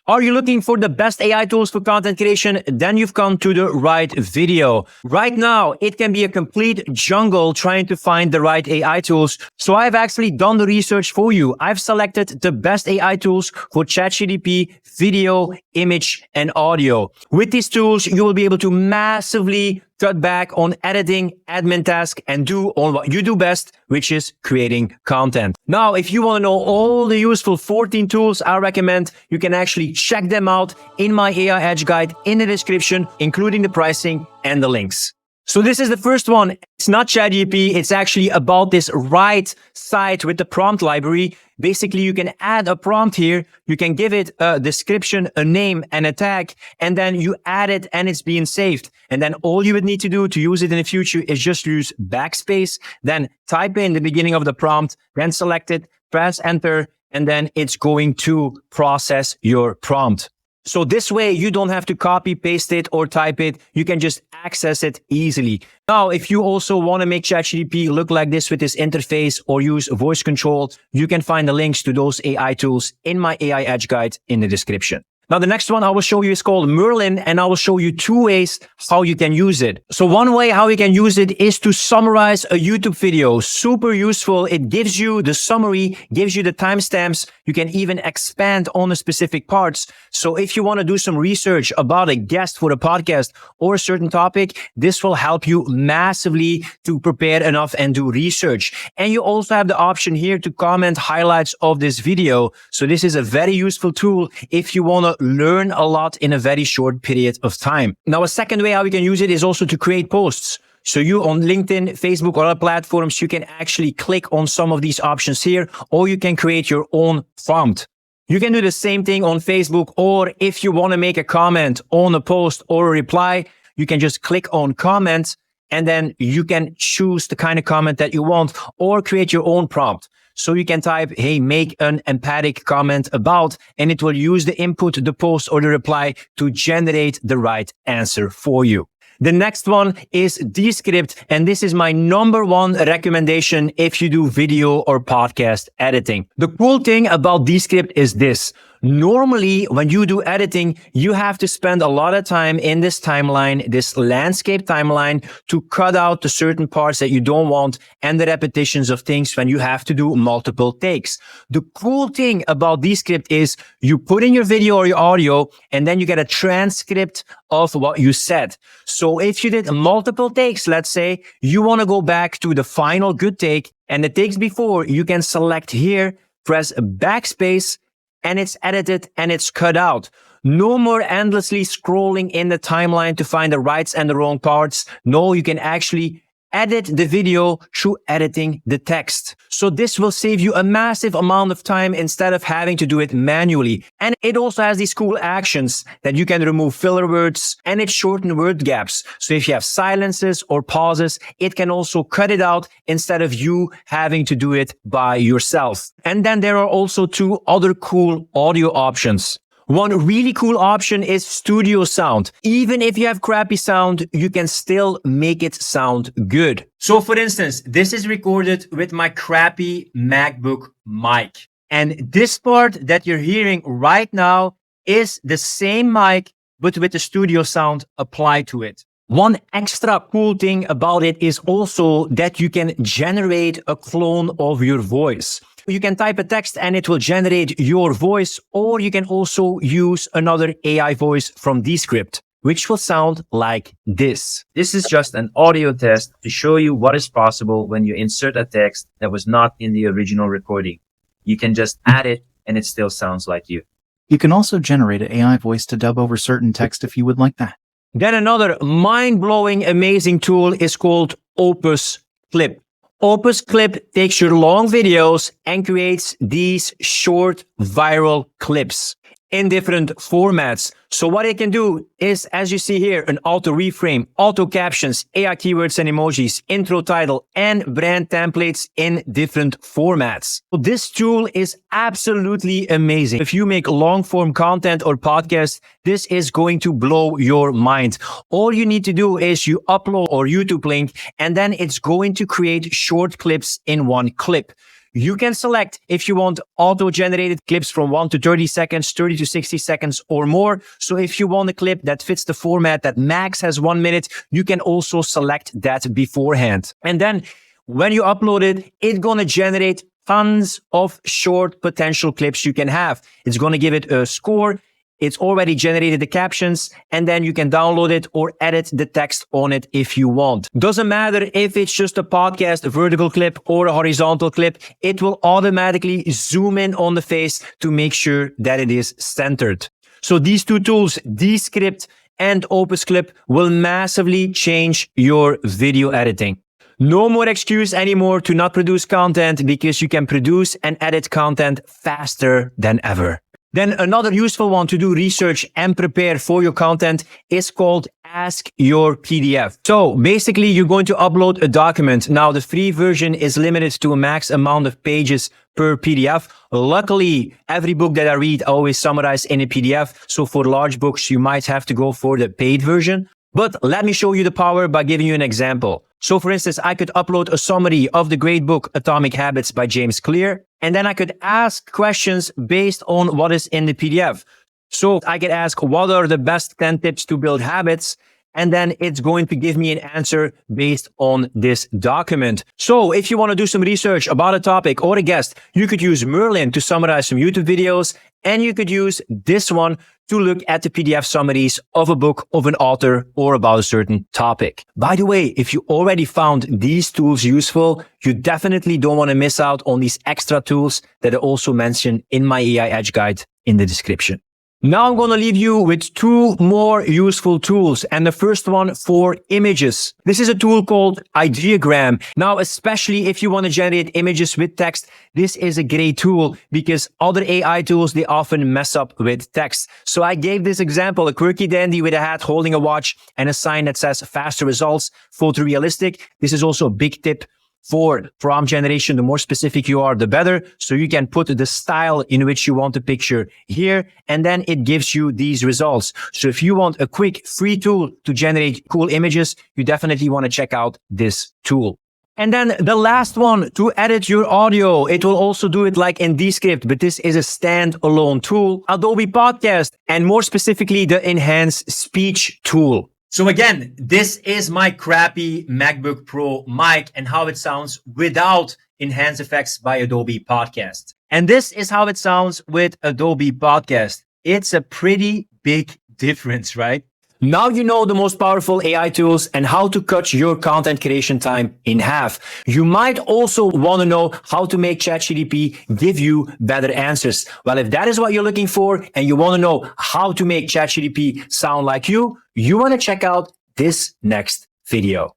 Are you looking for the best AI tools for content creation? Then you've come to the right video. Right now, it can be a complete jungle trying to find the right AI tools. So I've actually done the research for you. I've selected the best AI tools for ChatGPT, video, image, and audio. With these tools, you will be able to massively cut back on editing, admin tasks, and do all what you do best, which is creating content. Now, if you want to know all the useful 14 tools I recommend, you can actually check them out in my AI Edge guide in the description, including the pricing and the links. So this is the first one. It's not ChatGPT. It's actually about this right side with the prompt library. Basically, you can add a prompt here. You can give it a description, a name, and a tag, and then you add it and it's being saved. And then all you would need to do to use it in the future is just use backspace, then type in the beginning of the prompt, then select it, press enter, and then it's going to process your prompt. So this way, you don't have to copy, paste it, or type it. You can just access it easily. Now, if you also want to make ChatGPT look like this with this interface or use voice control, you can find the links to those AI tools in my AI Edge guide in the description. Now, the next one I will show you is called Merlin, and I will show you two ways how you can use it. So one way how you can use it is to summarize a YouTube video. Super useful. It gives you the summary, gives you the timestamps. You can even expand on the specific parts. So if you want to do some research about a guest for a podcast or a certain topic, this will help you massively to prepare enough and do research. And you also have the option here to comment highlights of this video. So this is a very useful tool if you want to learn a lot in a very short period of time. Now, a second way how we can use it is also to create posts. So you on LinkedIn, Facebook, or other platforms, you can actually click on some of these options here, or you can create your own prompt. You can do the same thing on Facebook, or if you want to make a comment on a post or a reply, you can just click on comment, and then you can choose the kind of comment that you want or create your own prompt. So you can type, hey, make an empathic comment about, and it will use the input, the post, or the reply to generate the right answer for you. The next one is Descript, and this is my number one recommendation if you do video or podcast editing. The cool thing about Descript is this. Normally, when you do editing, you have to spend a lot of time in this timeline, this landscape timeline, to cut out the certain parts that you don't want and the repetitions of things when you have to do multiple takes. The cool thing about Descript is you put in your video or your audio, and then you get a transcript of what you said. So if you did multiple takes, let's say you want to go back to the final good take and the takes before, you can select here, press backspace, and it's edited and it's cut out. No more endlessly scrolling in the timeline to find the rights and the wrong parts. No, you can actually edit the video through editing the text. So this will save you a massive amount of time instead of having to do it manually. And it also has these cool actions that you can remove filler words, and it shortens word gaps. So if you have silences or pauses, it can also cut it out instead of you having to do it by yourself. And then there are also two other cool audio options. One really cool option is studio sound. Even if you have crappy sound, you can still make it sound good. So for instance, this is recorded with my crappy MacBook mic. And this part that you're hearing right now is the same mic, but with the studio sound applied to it. One extra cool thing about it is also that you can generate a clone of your voice. You can type a text and it will generate your voice, or you can also use another AI voice from Descript, which will sound like this. This is just an audio test to show you what is possible when you insert a text that was not in the original recording. You can just add it and it still sounds like you. You can also generate an AI voice to dub over certain text if you would like that. Then another mind-blowing, amazing tool is called opcp. opcp takes your long videos and creates these short viral clips in different formats. So what it can do is, as you see here, an auto reframe, auto captions, AI keywords and emojis, intro title, and brand templates in different formats. So this tool is absolutely amazing. If you make long form content or podcast, this is going to blow your mind. All you need to do is you upload or YouTube link, and then it's going to create short clips in one clip. You can select if you want auto-generated clips from 1 to 30 seconds, 30 to 60 seconds or more. So if you want a clip that fits the format that max has 1 minute, you can also select that beforehand. And then when you upload it, it's going to generate tons of short potential clips you can have. It's going to give it a score. It's already generated the captions, and then you can download it or edit the text on it if you want. Doesn't matter if it's just a podcast, a vertical clip or a horizontal clip, it will automatically zoom in on the face to make sure that it is centered. So these two tools, Descript and opcp, will massively change your video editing. No more excuse anymore to not produce content, because you can produce and edit content faster than ever. Then another useful one to do research and prepare for your content is called Ask Your PDF. So basically, you're going to upload a document. Now, the free version is limited to a max amount of pages per PDF. Luckily, every book that I read I always summarize in a PDF. So for large books, you might have to go for the paid version. But let me show you the power by giving you an example. So for instance, I could upload a summary of the great book Atomic Habits by James Clear, and then I could ask questions based on what is in the PDF. So I could ask, what are the best 10 tips to build habits? And then it's going to give me an answer based on this document. So if you want to do some research about a topic or a guest, you could use Merlin to summarize some YouTube videos, and you could use this one to look at the PDF summaries of a book, of an author, or about a certain topic. By the way, if you already found these tools useful, you definitely don't want to miss out on these extra tools that I also mentioned in my AI Edge guide in the description. Now I'm going to leave you with two more useful tools, and the first one for images. This is a tool called Ideogram. Now, especially if you want to generate images with text, this is a great tool because other AI tools, they often mess up with text. So I gave this example, a quirky dandy with a hat holding a watch and a sign that says faster results, photorealistic. This is also a big tip for prompt generation. The more specific you are, the better. So you can put the style in which you want the picture here, and then it gives you these results. So if you want a quick free tool to generate cool images, you definitely want to check out this tool. And then the last one, to edit your audio. It will also do it like in Descript, but this is a standalone tool, Adobe Podcast, and more specifically, the Enhanced Speech tool. So again, this is my crappy MacBook Pro mic and how it sounds without enhanced effects by Adobe Podcast. And this is how it sounds with Adobe Podcast. It's a pretty big difference, right? Now you know the most powerful AI tools and how to cut your content creation time in half. You might also want to know how to make ChatGPT give you better answers. Well, if that is what you're looking for and you want to know how to make ChatGPT sound like you want to check out this next video.